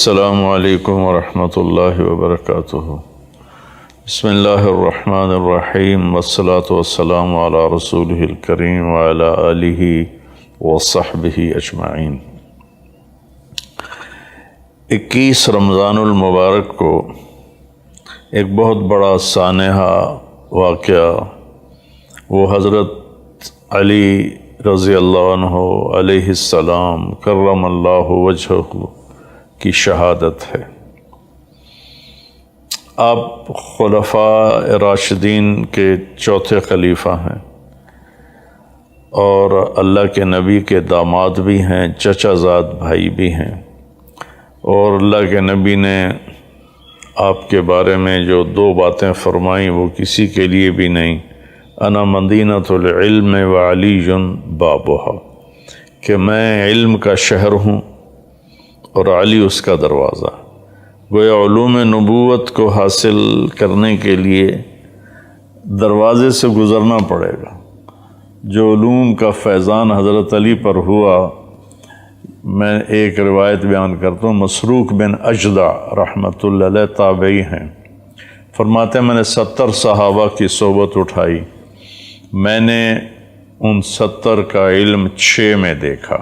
السلام علیکم ورحمۃ اللہ وبرکاتہ۔ بسم اللہ الرحمن الرحیم والصلاة والسلام علی رسولہ الکریم وعلی آلہ وصحبہ اجمعین۔ 21 رمضان المبارک کو ایک بہت بڑا سانحہ واقعہ وہ حضرت علی رضی اللہ عنہ علیہ السلام کرم اللہ وجہہ کی شہادت ہے۔ آپ خلفاء راشدین کے چوتھے خلیفہ ہیں اور اللہ کے نبی کے داماد بھی ہیں، چچا زاد بھائی بھی ہیں، اور اللہ کے نبی نے آپ کے بارے میں جو 2 باتیں فرمائیں وہ کسی کے لیے بھی نہیں، انا مدینۃ العلم وعلی بابھا، کہ میں علم کا شہر ہوں اور علی اس کا دروازہ۔ گویا علوم نبوت کو حاصل کرنے کے لیے دروازے سے گزرنا پڑے گا۔ جو علوم کا فیضان حضرت علی پر ہوا، میں ایک روایت بیان کرتا ہوں، مسروق بن اجدع رحمۃ اللہ علیہ تابعی ہیں، فرماتے ہیں میں نے 70 صحابہ کی صحبت اٹھائی، میں نے ان 70 کا علم 6 میں دیکھا۔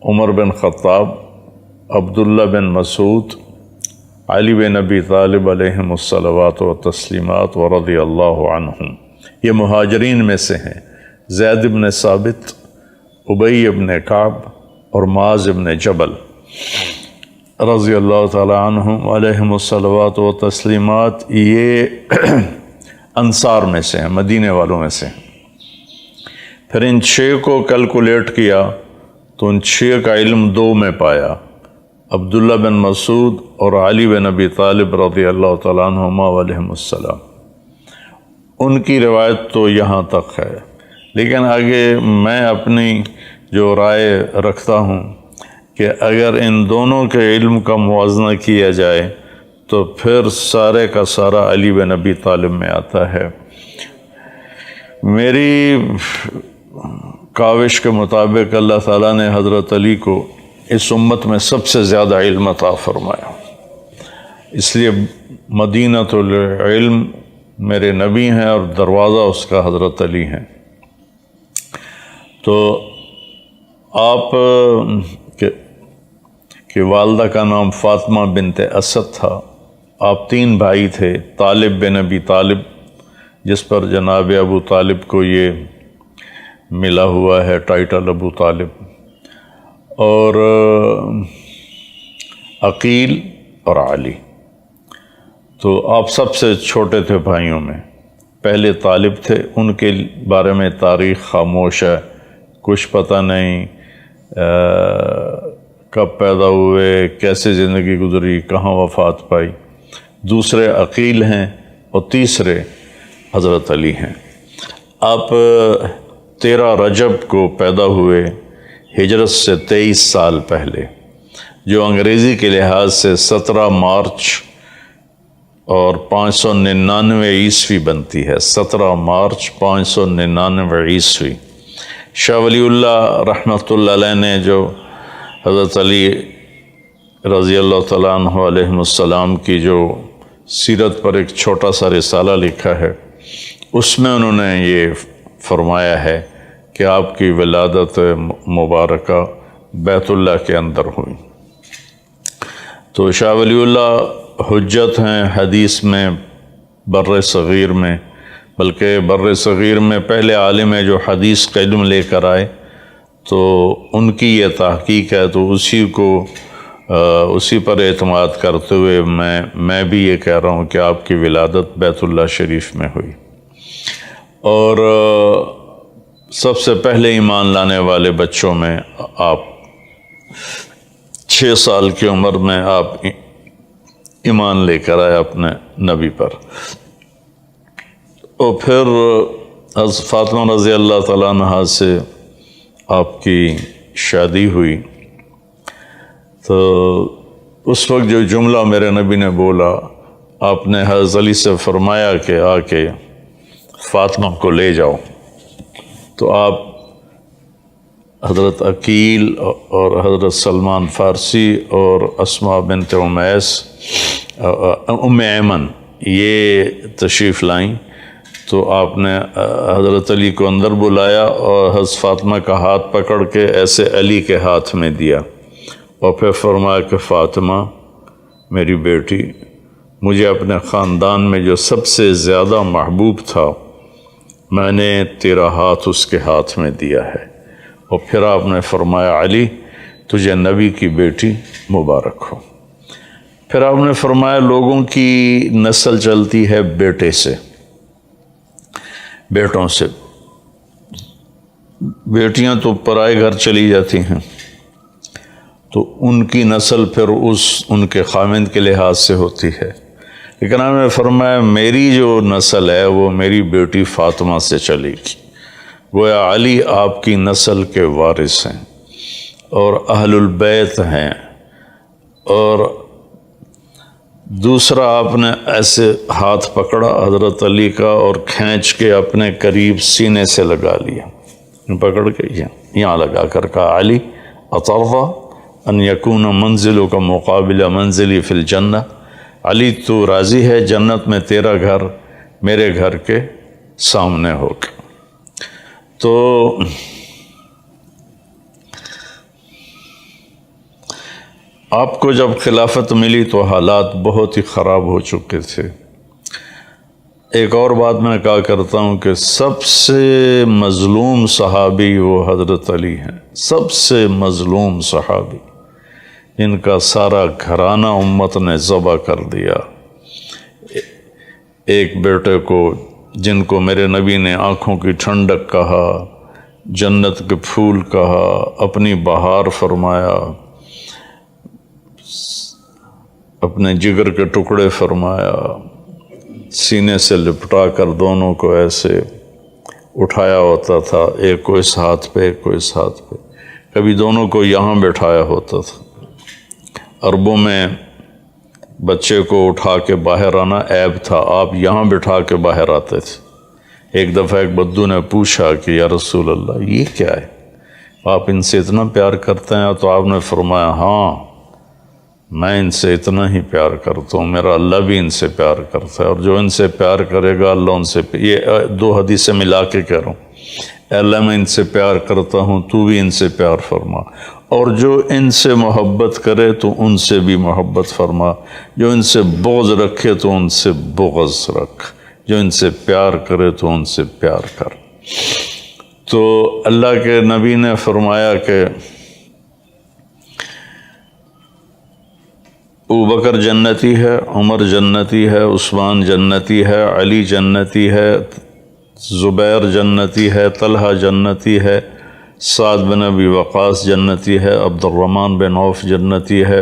عمر بن خطاب، عبداللہ بن مسعود، علی بن ابی طالب علیہم الصلوات و تسلیمات ورضی اللہ عنہم، یہ مہاجرین میں سے ہیں۔ زید بن ثابت، ابی بن کعب اور معاذ بن جبل رضی اللہ تعالی عنہم علیہم الصلوات و تسلیمات، یہ انصار میں سے ہیں، مدینے والوں میں سے ہیں۔ پھر ان 6 کو کیلکولیٹ کیا تو ان 6 کا علم 2 میں پایا، عبداللہ بن مسعود اور علی بن ابی طالب رضی اللہ تعالیٰ عنہما علیہم السلام۔ ان کی روایت تو یہاں تک ہے، لیکن آگے میں اپنی جو رائے رکھتا ہوں کہ اگر ان دونوں کے علم کا موازنہ کیا جائے تو پھر سارے کا سارا علی بن ابی طالب میں آتا ہے۔ میری کاوش کے مطابق اللہ تعالیٰ نے حضرت علی کو اس امت میں سب سے زیادہ علم عطا فرمایا، اس لیے مدینۃ العلم میرے نبی ہیں اور دروازہ اس کا حضرت علی ہیں۔ تو آپ کے والدہ کا نام فاطمہ بنت اسد تھا، آپ 3 بھائی تھے، طالب بن ابی طالب جس پر جناب ابو طالب کو یہ ملا ہوا ہے ٹائٹل ابو طالب، اور عقیل اور علی۔ تو آپ سب سے چھوٹے تھے بھائیوں میں، پہلے طالب تھے، ان کے بارے میں تاریخ خاموش ہے، کچھ پتہ نہیں کب پیدا ہوئے، کیسے زندگی گزری، کہاں وفات پائی۔ دوسرے عقیل ہیں اور تیسرے حضرت علی ہیں۔ آپ 13 رجب کو پیدا ہوئے، ہجرت سے 23 سال پہلے، جو انگریزی کے لحاظ سے 17 مارچ اور 599 عیسوی بنتی ہے، 17 مارچ 599 عیسوی۔ شاہ ولی اللہ رحمۃ اللہ علیہ نے جو حضرت علی رضی اللہ تعالیٰ عنہ علیہ السلام کی جو سیرت پر ایک چھوٹا سا رسالہ لکھا ہے، اس میں انہوں نے یہ فرمایا ہے کہ آپ کی ولادت مبارکہ بیت اللہ کے اندر ہوئی۔ تو شاہ ولی اللہ حجت ہیں حدیث میں، بر صغیر میں، بلکہ بر صغیر میں پہلے عالم ہے جو حدیث کا علم لے کر آئے، تو ان کی یہ تحقیق ہے، تو اسی پر اعتماد کرتے ہوئے میں بھی یہ کہہ رہا ہوں کہ آپ کی ولادت بیت اللہ شریف میں ہوئی۔ اور سب سے پہلے ایمان لانے والے بچوں میں آپ 6 سال کی عمر میں آپ ایمان لے کر آئے اپنے نبی پر۔ اور پھر فاطمہ رضی اللہ تعالیٰ عنہا سے آپ کی شادی ہوئی، تو اس وقت جو جملہ میرے نبی نے بولا، آپ نے حضرت علی سے فرمایا کہ آ کے فاطمہ کو لے جاؤ، تو آپ حضرت عقیل اور حضرت سلمان فارسی اور اسماء بنت امیس ام ایمن یہ تشریف لائیں، تو آپ نے حضرت علی کو اندر بلایا اور حضرت فاطمہ کا ہاتھ پکڑ کے ایسے علی کے ہاتھ میں دیا اور پھر فرمایا کہ فاطمہ میری بیٹی، مجھے اپنے خاندان میں جو سب سے زیادہ محبوب تھا میں نے تیرا ہاتھ اس کے ہاتھ میں دیا ہے۔ اور پھر آپ نے فرمایا علی تجھے نبی کی بیٹی مبارک ہو۔ پھر آپ نے فرمایا لوگوں کی نسل چلتی ہے بیٹے سے، بیٹوں سے، بیٹیاں تو پرائے گھر چلی جاتی ہیں تو ان کی نسل پھر ان کے خامند کے لحاظ سے ہوتی ہے، لیکن آپ نے فرمایا میری جو نسل ہے وہ میری بیٹی فاطمہ سے چلے گی، گویا علی آپ کی نسل کے وارث ہیں اور اہل البیت ہیں۔ اور دوسرا آپ نے ایسے ہاتھ پکڑا حضرت علی کا اور کھینچ کے اپنے قریب سینے سے لگا لیا، پکڑ کے یہاں لگا کر کہا علی اترضی ان یکون منزلک مقابل منزلی فی الجنہ، علی تو راضی ہے جنت میں تیرا گھر میرے گھر کے سامنے ہوگا۔ تو آپ کو جب خلافت ملی تو حالات بہت ہی خراب ہو چکے تھے۔ ایک اور بات میں کہا کرتا ہوں کہ سب سے مظلوم صحابی وہ حضرت علی ہیں، سب سے مظلوم صحابی، جن کا سارا گھرانہ امت نے ذبح کر دیا۔ ایک بیٹے کو جن کو میرے نبی نے آنکھوں کی ٹھنڈک کہا، جنت کے پھول کہا، اپنی بہار فرمایا، اپنے جگر کے ٹکڑے فرمایا، سینے سے لپٹا کر دونوں کو ایسے اٹھایا ہوتا تھا، ایک کو اس ہاتھ پہ ایک کو اس ہاتھ پہ، کبھی دونوں کو یہاں بٹھایا ہوتا تھا۔ عربوں میں بچے کو اٹھا کے باہر آنا عیب تھا، آپ یہاں بٹھا کے باہر آتے تھے۔ ایک دفعہ ایک بدو نے پوچھا کہ یا رسول اللہ یہ کیا ہے، آپ ان سے اتنا پیار کرتے ہیں؟ تو آپ نے فرمایا ہاں میں ان سے اتنا ہی پیار کرتا ہوں، میرا اللہ بھی ان سے پیار کرتا ہے، اور جو ان سے پیار کرے گا اللہ ان سے یہ دو حدیثیں ملا کے کہہ رہا ہوں، اے اللہ میں ان سے پیار کرتا ہوں تو بھی ان سے پیار فرما، اور جو ان سے محبت کرے تو ان سے بھی محبت فرما، جو ان سے بغض رکھے تو ان سے بغض رکھ، جو ان سے پیار کرے تو ان سے پیار کر۔ تو اللہ کے نبی نے فرمایا کہ ابوبکر جنتی ہے، عمر جنتی ہے، عثمان جنتی ہے، علی جنتی ہے، زبیر جنتی ہے، طلحہ جنتی ہے، سعد بن ابی وقاص جنتی ہے، عبد الرحمن بن عوف جنتی ہے،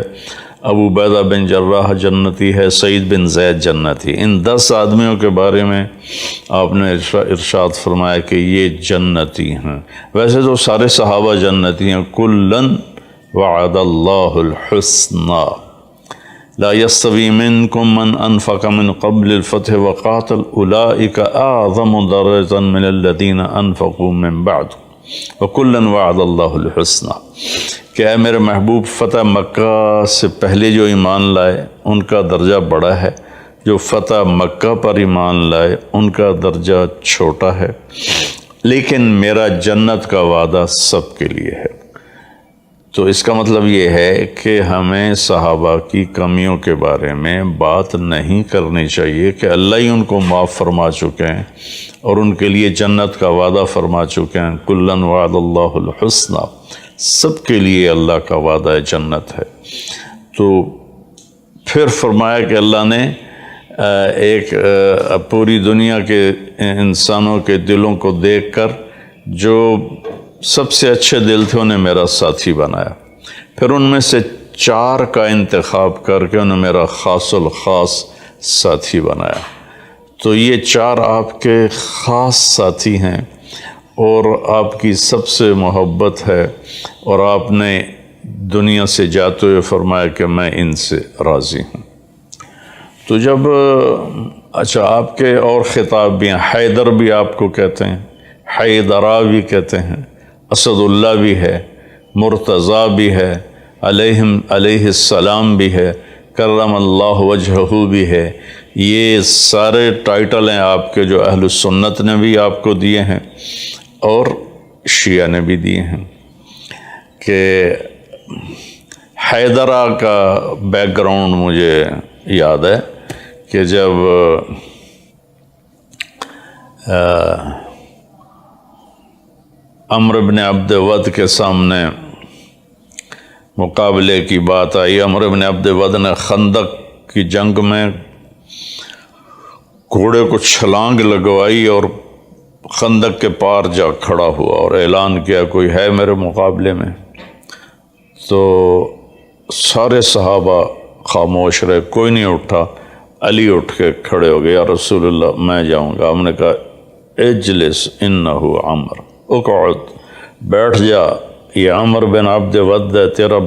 ابو عبیدہ بن جراح جنتی ہے، سعید بن زید جنتی۔ ان 10 آدمیوں کے بارے میں آپ نے ارشاد فرمایا کہ یہ جنتی ہیں۔ ویسے تو سارے صحابہ جنتی ہیں، کلن وعد اللہ الحسنى لا يستوي منكم من انفق من قبل الفتح وقاتل اولئك اعظم درجة من الذين انفقوا من بعد وكلا وعد الله الحسنى، کہ اے میرے محبوب فتح مکہ سے پہلے جو ایمان لائے ان کا درجہ بڑا ہے، جو فتح مکہ پر ایمان لائے ان کا درجہ چھوٹا ہے، لیکن میرا جنت کا وعدہ سب کے لیے ہے۔ تو اس کا مطلب یہ ہے کہ ہمیں صحابہ کی کمیوں کے بارے میں بات نہیں کرنی چاہیے کہ اللہ ہی ان کو معاف فرما چکے ہیں اور ان کے لیے جنت کا وعدہ فرما چکے ہیں، کلن وعد اللہ الحسنى، سب کے لیے اللہ کا وعدہ جنت ہے۔ تو پھر فرمایا کہ اللہ نے ایک پوری دنیا کے انسانوں کے دلوں کو دیکھ کر جو سب سے اچھے دل تھے انہیں میرا ساتھی بنایا، پھر ان میں سے 4 کا انتخاب کر کے انہیں میرا خاص الخاص ساتھی بنایا۔ تو یہ 4 آپ کے خاص ساتھی ہیں اور آپ کی سب سے محبت ہے، اور آپ نے دنیا سے جاتے ہوئے فرمایا کہ میں ان سے راضی ہوں۔ تو جب اچھا آپ کے اور خطاب بھی ہیں، حیدر بھی آپ کو کہتے ہیں، حیدرہ بھی کہتے ہیں، اسد اللہ بھی ہے، مرتضیٰ بھی ہے، علیہ السلام بھی ہے، کرم اللہ وجہہ بھی ہے۔ یہ سارے ٹائٹل ہیں آپ کے جو اہل سنت نے بھی آپ کو دیے ہیں اور شیعہ نے بھی دیے ہیں۔ کہ حیدرہ کا بیک گراؤنڈ مجھے یاد ہے کہ جب عمرو بن عبد ود کے سامنے مقابلے کی بات آئی، عمرو بن عبد ود نے خندق کی جنگ میں گھوڑے کو چھلانگ لگوائی اور خندق کے پار جا کھڑا ہوا اور اعلان کیا کوئی ہے میرے مقابلے میں؟ تو سارے صحابہ خاموش رہے، کوئی نہیں اٹھا۔ علی اٹھ کے کھڑے ہو گئے، یا رسول اللہ میں جاؤں گا۔ ہم نے کہا اجلس انہ عمر، اقعد، بیٹھ جا، یہ عمر بن عبد ود ہے، تیرا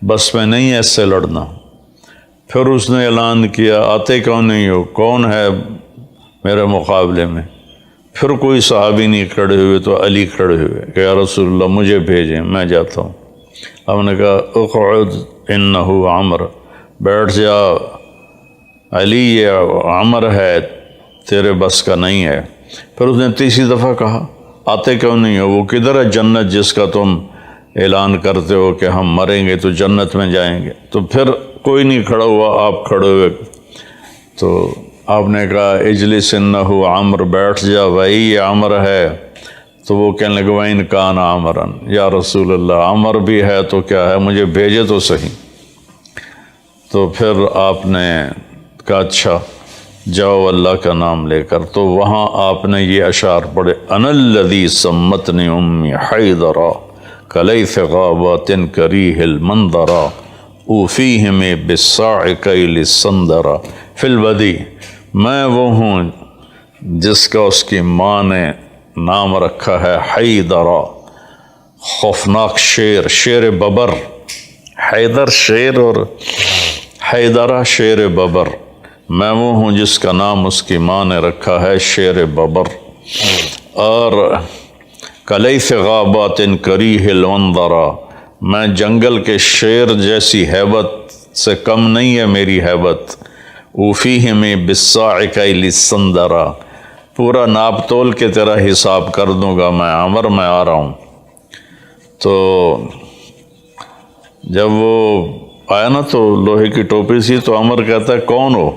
بس میں نہیں ہے اس سے لڑنا۔ پھر اس نے اعلان کیا آتے کیوں نہیں ہو، کون ہے میرے مقابلے میں؟ پھر کوئی صحابی نہیں کھڑے ہوئے تو علی کھڑے ہوئے کہ یا رسول اللہ مجھے بھیجیں، میں جاتا ہوں۔ ہم نے کہا اقعد انہ عمر، بیٹھ جا علی، یہ عمر ہے، تیرے بس کا نہیں ہے۔ پھر اس نے تیسری دفعہ کہا آتے کیوں نہیں ہو، وہ کدھر ہے جنت جس کا تم اعلان کرتے ہو کہ ہم مریں گے تو جنت میں جائیں گے؟ تو پھر کوئی نہیں کھڑا ہوا، آپ کھڑے ہوئے۔ تو آپ نے کہا اجلس انہ عمر، بیٹھ جا بھائی یہ عمر ہے۔ تو وہ کہنے لگے وَإِنْ كَانَ عَمْرًا، یا رسول اللہ عمر بھی ہے تو کیا ہے، مجھے بھیجے تو صحیح۔ تو پھر آپ نے کہا اچھا جاؤ اللہ کا نام لے کر۔ تو وہاں آپ نے یہ اشعار پڑھے، انا الذی سمتنی امی حیدرا کلیث غابات کریہ المنظرا اوفیہم بالصاع کیل السندرا فی البدی، میں وہ ہوں جس کا اس کی ماں نے نام رکھا ہے حیدرا، خوفناک شیر، شیر ببر، حیدر شیر اور حیدرہ شیر ببر، میں وہ ہوں جس کا نام اس کی ماں نے رکھا ہے شیر ببر۔ اور کلیث غابات کریہ المنظرا، میں جنگل کے شیر جیسی ہیبت سے کم نہیں ہے میری ہیبت۔ اوفیہم بالصاع کیل السندرا، پورا ناپ تول کے تیرا حساب کر دوں گا میں عمر، میں آ رہا ہوں۔ تو جب وہ آیا نا تو لوہے کی ٹوپی سی، تو عمر کہتا ہے کون ہو؟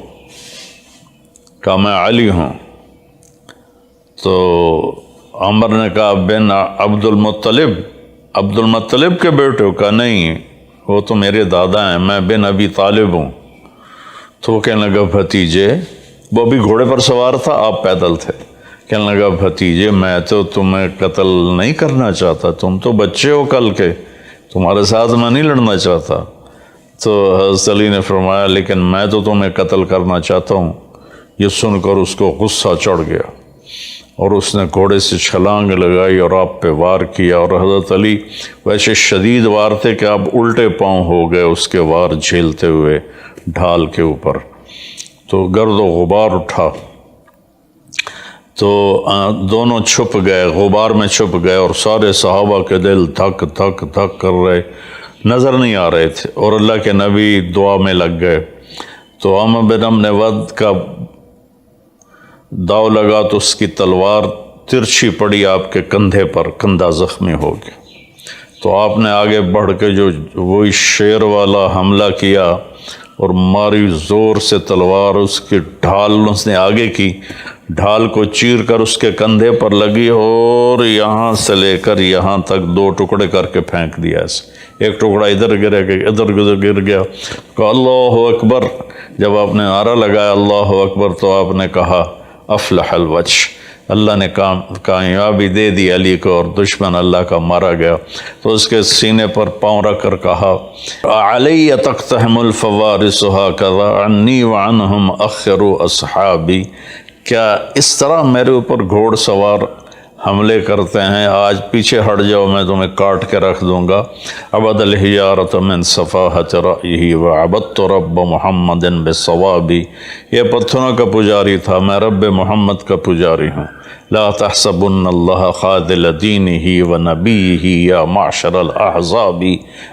کہا میں علی ہوں۔ تو عمر نے کہا بن عبد المطلب، عبد المطلب کے بیٹے ہو؟ کہا نہیں، وہ تو میرے دادا ہیں، میں بن ابی طالب ہوں۔ تو وہ کہنے لگا بھتیجے، وہ بھی گھوڑے پر سوار تھا، آپ پیدل تھے، کہنے لگا بھتیجے میں تو تمہیں قتل نہیں کرنا چاہتا، تم تو بچے ہو کل کے، تمہارے ساتھ میں نہیں لڑنا چاہتا۔ تو حضرت علی نے فرمایا لیکن میں تو تمہیں قتل کرنا چاہتا ہوں۔ یہ سن کر اس کو غصہ چڑھ گیا اور اس نے گھوڑے سے چھلانگ لگائی اور آپ پہ وار کیا، اور حضرت علی ویسے شدید وار تھے کہ آپ الٹے پاؤں ہو گئے اس کے وار جھیلتے ہوئے ڈھال کے اوپر۔ تو گرد و غبار اٹھا، تو دونوں چھپ گئے، غبار میں چھپ گئے، اور سارے صحابہ کے دل دھک دھک دھک کر رہے، نظر نہیں آ رہے تھے، اور اللہ کے نبی دعا میں لگ گئے۔ تو عمر بن عبد ود کا داؤ لگا تو اس کی تلوار ترچھی پڑی آپ کے کندھے پر، کندھا زخمی ہو گیا۔ تو آپ نے آگے بڑھ کے جو وہی شیر والا حملہ کیا اور ماری زور سے تلوار، اس کی ڈھال اس نے آگے کی، ڈھال کو چیر کر اس کے کندھے پر لگی اور یہاں سے لے کر یہاں تک دو ٹکڑے کر کے پھینک دیا اسے۔ ایک ٹکڑا ادھر گر گیا، ادھر گر گیا۔ کہا اللہ اکبر۔ جب آپ نے نعرہ لگایا اللہ اکبر تو آپ نے کہا افلح الوجہ، اللہ نے کامیابی دے دی علی کو اور دشمن اللہ کا مارا گیا۔ تو اس کے سینے پر پاؤں رکھ کر کہا علی تقتحم الفوارس ہکذا عنی وعنہم اخروا اصحابی، کیا اس طرح میرے اوپر گھوڑ سوار حملے کرتے ہیں، آج پیچھے ہٹ جاؤ میں تمہیں کاٹ کے رکھ دوں گا۔ عبد الحجارۃ من صفاحۃ رأیہ وعبدت رب محمد بالصواب، یہ پتھروں کا پجاری تھا، میں رب محمد کا پجاری ہوں۔ لا تحسبن اللہ خاذل دینہ ونبیہ یا معشر الاحزاب،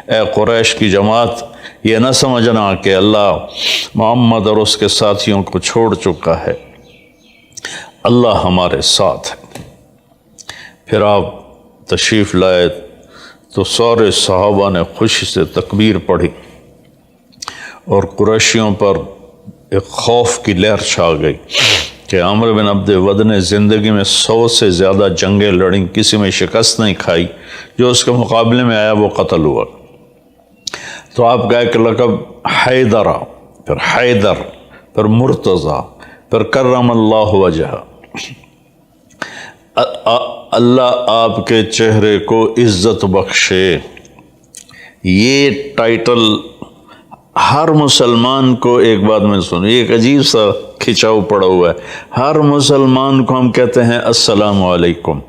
اے قریش کی جماعت یہ نہ سمجھنا کہ اللہ محمد اور اس کے ساتھیوں کو چھوڑ چکا ہے، اللہ ہمارے ساتھ ہے۔ پھر آپ تشریف لائے تو سارے صحابہ نے خوشی سے تکبیر پڑھی اور قریشیوں پر ایک خوف کی لہر چھا گئی کہ عمرو بن عبد ود نے زندگی میں 100 سے زیادہ جنگیں لڑیں، کسی میں شکست نہیں کھائی، جو اس کے مقابلے میں آیا وہ قتل ہوا۔ تو آپ کا ایک لقب حیدر، پھر حیدر، پھر مرتضی، پھر کرم اللہ وجہ، اللہ آپ کے چہرے کو عزت بخشے۔ یہ ٹائٹل ہر مسلمان کو، ایک بات میں سنو، یہ ایک عجیب سا کھچاؤ پڑا ہوا ہے، ہر مسلمان کو ہم کہتے ہیں السلام علیکم،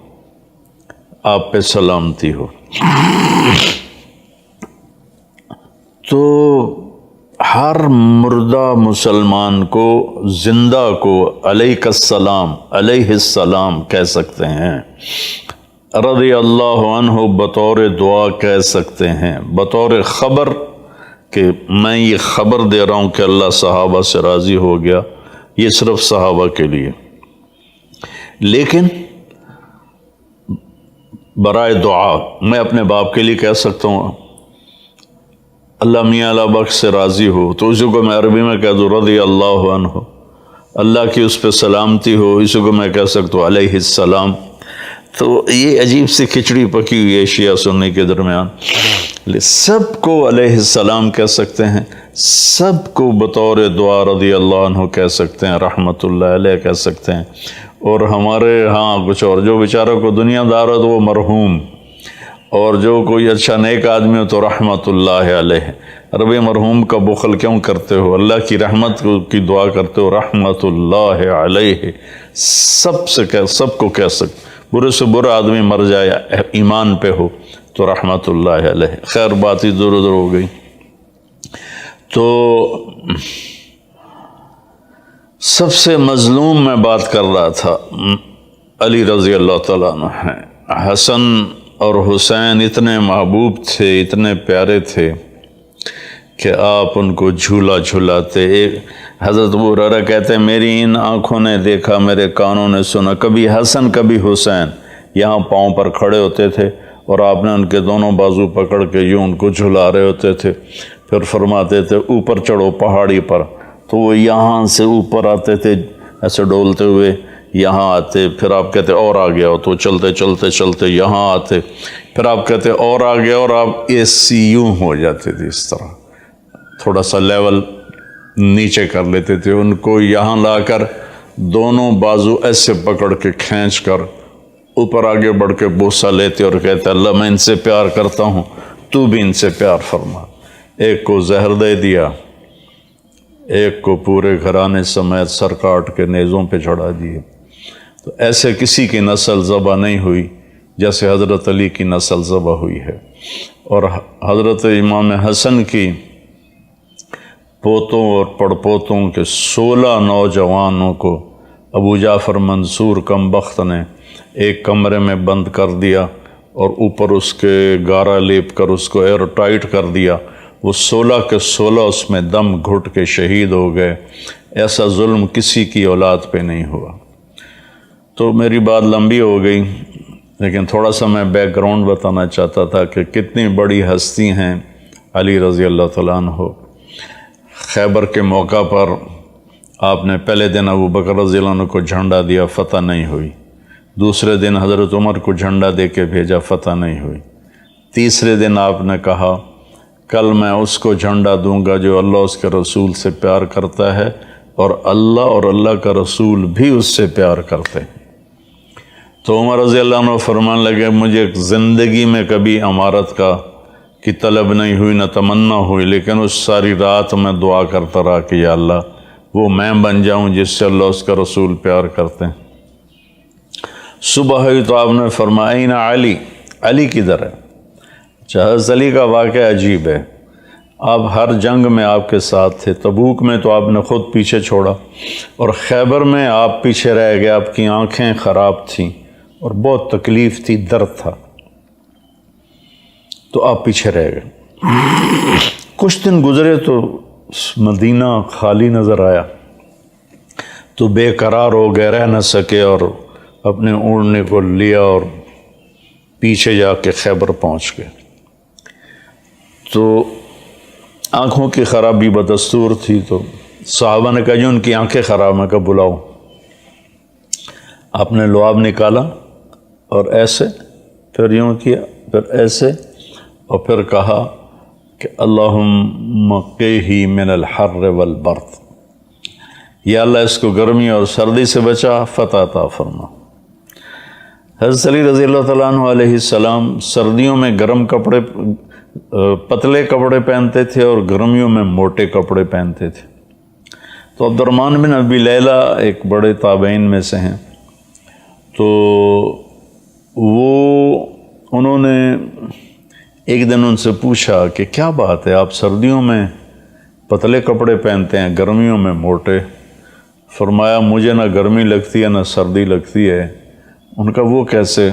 آپ پہ سلامتی ہو، تو ہر مردہ مسلمان کو، زندہ کو علیک السلام، علیہ السلام کہہ سکتے ہیں، رضی اللہ عنہ بطور دعا کہہ سکتے ہیں، بطور خبر کہ میں یہ خبر دے رہا ہوں کہ اللہ صحابہ سے راضی ہو گیا، یہ صرف صحابہ کے لیے۔ لیکن برائے دعا میں اپنے باپ کے لیے کہہ سکتا ہوں اللہ میاں اللہ بخش سے راضی ہو، تو اسی کو میں عربی میں کہہ دوں رضی اللہ عنہ، اللہ کی اس پہ سلامتی ہو، اسی کو میں کہہ سکتا ہوں علیہ السلام۔ تو یہ عجیب سی کھچڑی پکی ہوئی ہے شیعہ سنی کے درمیان، سب کو علیہ السلام کہہ سکتے ہیں، سب کو بطور دعا رضی اللہ عنہ کہہ سکتے ہیں، رحمت اللہ علیہ کہہ سکتے ہیں۔ اور ہمارے ہاں کچھ اور، جو بیچارہ کو دنیا دار ہو تو وہ مرحوم، اور جو کوئی اچھا نیک آدمی ہو تو رحمت اللہ علیہ۔ رب مرحوم کا بخل کیوں کرتے ہو؟ اللہ کی رحمت کی دعا کرتے ہو، رحمت اللہ علیہ، سب کو کہہ سکتے، برے سے برا آدمی مر جائے ایمان پہ ہو تو رحمت اللہ علیہ۔ خیر بات ادھر ادھر ہو گئی۔ تو سب سے مظلوم میں بات کر رہا تھا، علی رضی اللہ تعالیٰ عنہ ہیں۔ حسن اور حسین اتنے محبوب تھے، اتنے پیارے تھے کہ آپ ان کو جھولا جھولاتے۔ ایک حضرت ابو ہریرہ کہتے ہیں میری ان آنکھوں نے دیکھا، میرے کانوں نے سنا، کبھی حسن کبھی حسین یہاں پاؤں پر کھڑے ہوتے تھے اور آپ نے ان کے دونوں بازو پکڑ کے یوں ان کو جھلا رہے ہوتے تھے، پھر فرماتے تھے اوپر چڑھو پہاڑی پر، تو وہ یہاں سے اوپر آتے تھے ایسے ڈولتے ہوئے، یہاں آتے، پھر آپ کہتے اور آ گیا، تو چلتے چلتے چلتے یہاں آتے، پھر آپ کہتے اور آ گیا، اور آپ یوں ہو جاتے تھے، اس طرح تھوڑا سا لیول نیچے کر لیتے تھے، ان کو یہاں لا کر دونوں بازو ایسے پکڑ کے کھینچ کر اوپر آگے بڑھ کے بوسہ لیتے اور کہتے اللہ میں ان سے پیار کرتا ہوں، تو بھی ان سے پیار فرما۔ ایک کو زہر دے دیا، ایک کو پورے گھرانے سمیت سر کاٹ کے نیزوں پہ چڑھا دیے۔ تو ایسے کسی کی نسل ذبح نہیں ہوئی جیسے حضرت علی کی نسل ذبح ہوئی ہے۔ اور حضرت امام حسن کی پوتوں اور پڑپوتوں کے 16 نوجوانوں کو ابو جعفر منصور کمبخت نے ایک کمرے میں بند کر دیا اور اوپر اس کے گارا لیپ کر اس کو ایئر ٹائٹ کر دیا۔ وہ 16 کے 16 اس میں دم گھٹ کے شہید ہو گئے۔ ایسا ظلم کسی کی اولاد پہ نہیں ہوا۔ تو میری بات لمبی ہو گئی، لیکن تھوڑا سا میں بیک گراؤنڈ بتانا چاہتا تھا کہ کتنی بڑی ہستی ہیں علی رضی اللہ تعالیٰ عنہ۔ خیبر کے موقع پر آپ نے پہلے دن ابو بکر رضی اللہ عنہ کو جھنڈا دیا، فتح نہیں ہوئی۔ دوسرے دن حضرت عمر کو جھنڈا دے کے بھیجا، فتح نہیں ہوئی۔ تیسرے دن آپ نے کہا کل میں اس کو جھنڈا دوں گا جو اللہ اس کے رسول سے پیار کرتا ہے، اور اللہ اور اللہ کا رسول بھی اس سے پیار کرتے ہیں۔ تو عمر رضی اللہ عنہ فرمان لگے مجھے زندگی میں کبھی امارت کی طلب نہیں ہوئی، نہ تمنا ہوئی، لیکن اس ساری رات میں دعا کرتا رہا کہ یا اللہ وہ میں بن جاؤں جس سے اللہ اس کا رسول پیار کرتے ہیں۔ صبح ہوئی تو آپ نے فرمایا این علی، علی کدھر ہے؟ حضرت علی کا واقعہ عجیب ہے، آپ ہر جنگ میں آپ کے ساتھ تھے، تبوک میں تو آپ نے خود پیچھے چھوڑا، اور خیبر میں آپ پیچھے رہ گئے، آپ کی آنکھیں خراب تھیں اور بہت تکلیف تھی، درد تھا، تو آپ پیچھے رہ گئے۔ کچھ دن گزرے تو مدینہ خالی نظر آیا، تو بے قرار ہو گئے، رہ نہ سکے اور اپنے اونٹنے کو لیا اور پیچھے جا کے خیبر پہنچ گئے۔ تو آنکھوں کی خرابی بدستور تھی، تو صحابہ نے کہا جو ان کی آنکھیں خراب ہیں، کہا بلاؤ۔ آپ نے لعاب نکالا اور ایسے، پھر یوں کیا، پھر ایسے، اور پھر کہا کہ اللہم قیہ من الحر والبرد، یا اللہ اس کو گرمی اور سردی سے بچا، فتح عطا فرما۔ حضرت علی رضی اللہ تعالیٰ عنہ علیہ السلام سردیوں میں گرم کپڑے، پتلے کپڑے پہنتے تھے اور گرمیوں میں موٹے کپڑے پہنتے تھے۔ تو عبد الرحمن بن ابی لیلہ ایک بڑے تابعین میں سے ہیں، تو انہوں نے ایک دن ان سے پوچھا کہ کیا بات ہے، آپ سردیوں میں پتلے کپڑے پہنتے ہیں، گرمیوں میں موٹے؟ فرمایا مجھے نہ گرمی لگتی ہے نہ سردی لگتی ہے۔ ان کا وہ کیسے؟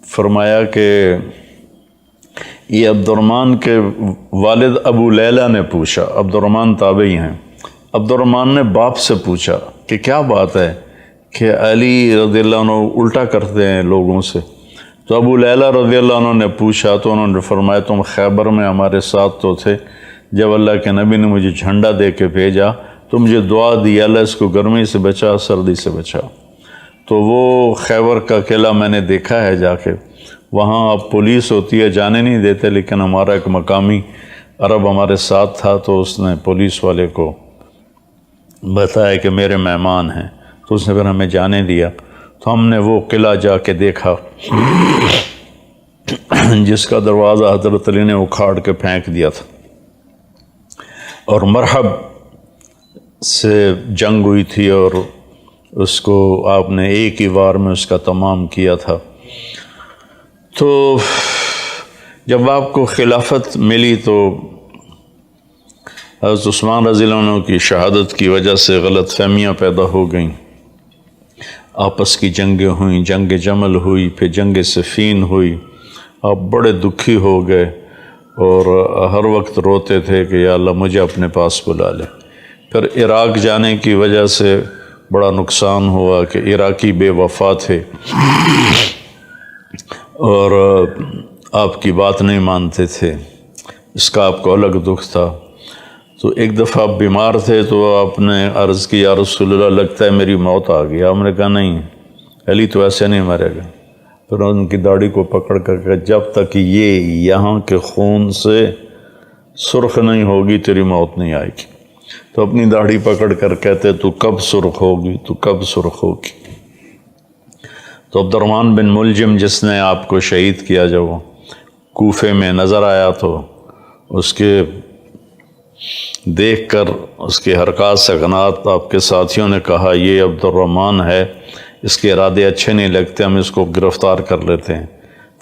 فرمایا کہ یہ عبد الرحمن کے والد ابو لیلہ نے پوچھا، عبد الرحمن تابعی ہیں، عبد الرحمن نے باپ سے پوچھا کہ کیا بات ہے کہ علی رضی اللہ عنہ الٹا کرتے ہیں لوگوں سے؟ تو ابو لیلہ رضی اللہ عنہ نے پوچھا تو انہوں نے فرمایا تم خیبر میں ہمارے ساتھ تو تھے، جب اللہ کے نبی نے مجھے جھنڈا دے کے بھیجا تو مجھے دعا دی اللہ اس کو گرمی سے بچا، سردی سے بچا۔ تو وہ خیبر کا قلعہ میں نے دیکھا ہے جا کے، وہاں اب پولیس ہوتی ہے، جانے نہیں دیتے، لیکن ہمارا ایک مقامی عرب ہمارے ساتھ تھا، تو اس نے پولیس والے کو بتایا کہ میرے مہمان ہیں، تو اس نے پھر ہمیں جانے دیا۔ تو ہم نے وہ قلعہ جا کے دیکھا جس کا دروازہ حضرت علی نے اکھاڑ کے پھینک دیا تھا، اور مرحب سے جنگ ہوئی تھی، اور اس کو آپ نے ایک ہی وار میں اس کا تمام کیا تھا۔ تو جب آپ کو خلافت ملی تو حضرت عثمان رضی اللہ عنہ کی شہادت کی وجہ سے غلط فہمیاں پیدا ہو گئیں، آپس کی جنگیں ہوئیں، جنگ جمل ہوئی، پھر جنگ صفین ہوئی، آپ بڑے دکھی ہو گئے اور ہر وقت روتے تھے کہ یا اللہ مجھے اپنے پاس بلا لے۔ پھر عراق جانے کی وجہ سے بڑا نقصان ہوا کہ عراقی بے وفا تھے اور آپ کی بات نہیں مانتے تھے، اس کا آپ کو الگ دکھ تھا۔ تو ایک دفعہ آپ بیمار تھے تو آپ نے عرض کی یا رسول اللہ لگتا ہے میری موت آ گئی۔ آپ نے کہا نہیں، علی تو ایسے نہیں مرے گا۔ پھر ان کی داڑھی کو پکڑ کر کہ جب تک یہ یہاں کے خون سے سرخ نہیں ہوگی تیری موت نہیں آئے گی۔ تو اپنی داڑھی پکڑ کر کہتے تو کب سرخ ہوگی، تو کب سرخ ہوگی۔ تو عبد الرحمن بن ملجم جس نے آپ کو شہید کیا، جب وہ کوفے میں نظر آیا تو اس کے دیکھ کر اس کے حرکات سکنات آپ کے ساتھیوں نے کہا یہ عبد الرحمن ہے، اس کے ارادے اچھے نہیں لگتے، ہم اس کو گرفتار کر لیتے ہیں۔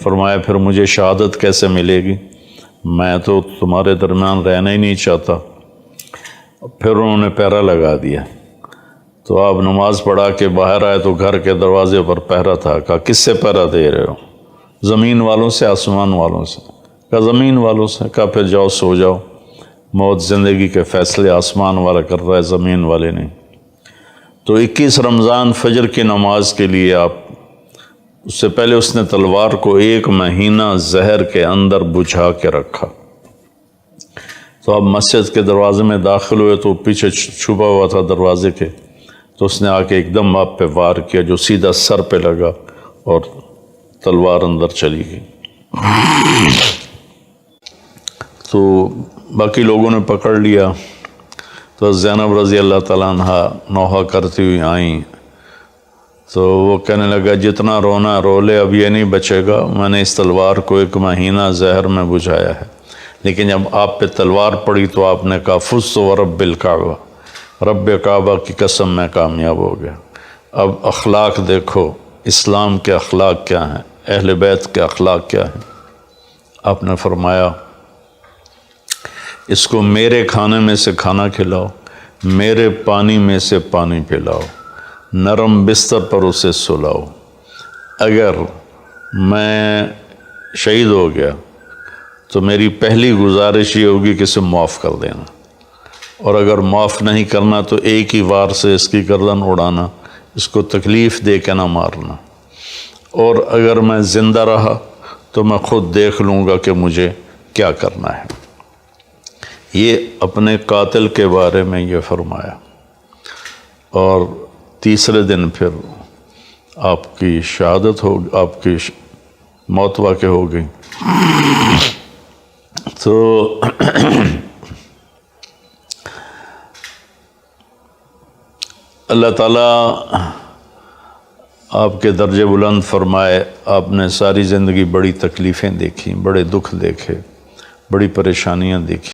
فرمایا پھر مجھے شہادت کیسے ملے گی، میں تو تمہارے درمیان رہنا ہی نہیں چاہتا۔ پھر انہوں نے پہرا لگا دیا، تو آپ نماز پڑھا کے باہر آئے تو گھر کے دروازے پر پہرا تھا۔ کہا کس سے پہرا دے رہے ہو؟ زمین والوں سے، آسمان والوں سے؟ کہا زمین والوں سے۔ کہا پھر جاؤ سو جاؤ، موت زندگی کے فیصلے آسمان والا کر رہا ہے، زمین والے نہیں۔ تو 21 رمضان فجر کی نماز کے لیے آپ، اس سے پہلے اس نے تلوار کو 1 مہینہ زہر کے اندر بجھا کے رکھا۔ تو آپ مسجد کے دروازے میں داخل ہوئے تو پیچھے چھپا ہوا تھا دروازے کے، تو اس نے آ کے ایک دم آپ پہ وار کیا جو سیدھا سر پہ لگا اور تلوار اندر چلی گئی۔ تو باقی لوگوں نے پکڑ لیا، تو زینب رضی اللہ تعالیٰ عنہ نوحہ کرتی ہوئی آئیں، تو وہ کہنے لگا جتنا رونا رو لے، اب یہ نہیں بچے گا، میں نے اس تلوار کو 1 مہینہ زہر میں بجھایا ہے۔ لیکن جب آپ پہ تلوار پڑی تو آپ نے کہا فزت ورب الکعبہ، رب کعبہ کی قسم میں کامیاب ہو گیا۔ اب اخلاق دیکھو اسلام کے اخلاق کیا ہیں، اہل بیت کے اخلاق کیا ہیں، آپ نے فرمایا اس کو میرے کھانے میں سے کھانا کھلاؤ، میرے پانی میں سے پانی پلاؤ، نرم بستر پر اسے سلاؤ، اگر میں شہید ہو گیا تو میری پہلی گزارش یہ ہوگی کہ اسے معاف کر دینا، اور اگر معاف نہیں کرنا تو ایک ہی وار سے اس کی گردن اڑانا، اس کو تکلیف دے کے نہ مارنا، اور اگر میں زندہ رہا تو میں خود دیکھ لوں گا کہ مجھے کیا کرنا ہے۔ یہ اپنے قاتل کے بارے میں یہ فرمایا، اور تیسرے دن پھر آپ کی شہادت ہو، آپ کی موت واقع ہو گئی۔ تو اللہ تعالیٰ آپ کے درجے بلند فرمائے۔ آپ نے ساری زندگی بڑی تکلیفیں دیکھی، بڑے دکھ دیکھے، بڑی پریشانیاں دیکھی۔